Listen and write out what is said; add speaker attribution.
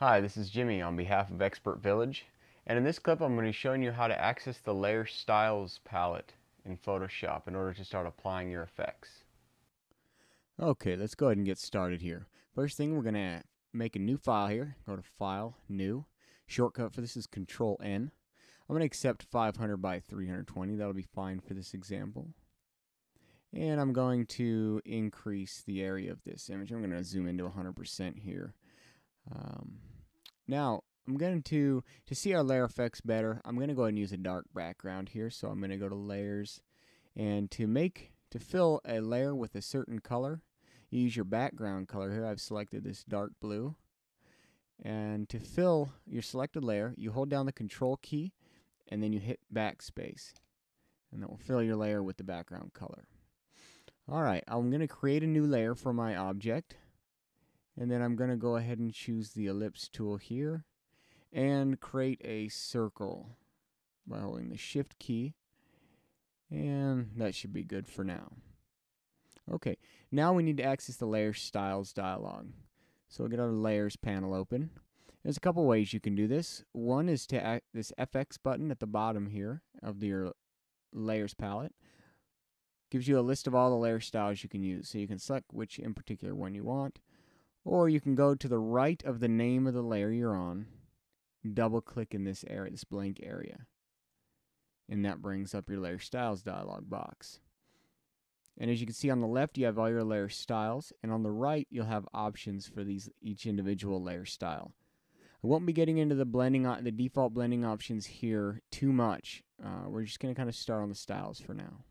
Speaker 1: Hi, this is Jimmy on behalf of Expert Village, and in this clip I'm going to be showing you how to access the Layer Styles palette in Photoshop in order to start applying your effects.
Speaker 2: Okay, let's go ahead and get started here. First thing, we're going to make a new file here. Go to File, New. Shortcut for this is Control N. I'm going to accept 500 by 320. That'll be fine for this example. And I'm going to increase the area of this image. I'm going to zoom into 100% here. Now, I'm going to see our layer effects better, I'm going to go ahead and use a dark background here. So I'm going to go to Layers, and to fill a layer with a certain color, you use your background color here. I've selected this dark blue. And to fill your selected layer, you hold down the Control key and then you hit backspace. And that will fill your layer with the background color. Alright, I'm going to create a new layer for my object. And then I'm going to go ahead and choose the ellipse tool here and create a circle by holding the Shift key. And that should be good for now. Okay, now we need to access the Layer Styles dialog. So we'll get our Layers panel open. There's a couple ways you can do this. One is to this FX button at the bottom here of your Layers palette. Gives you a list of all the layer styles you can use. So you can select which in particular one you want. Or you can go to the right of the name of the layer you're on, double click in this area, this blank area. And that brings up your Layer Styles dialog box. And as you can see on the left, you have all your layer styles, and on the right, you'll have options for each individual layer style. I won't be getting into the default blending options here too much. We're just going to kind of start on the styles for now.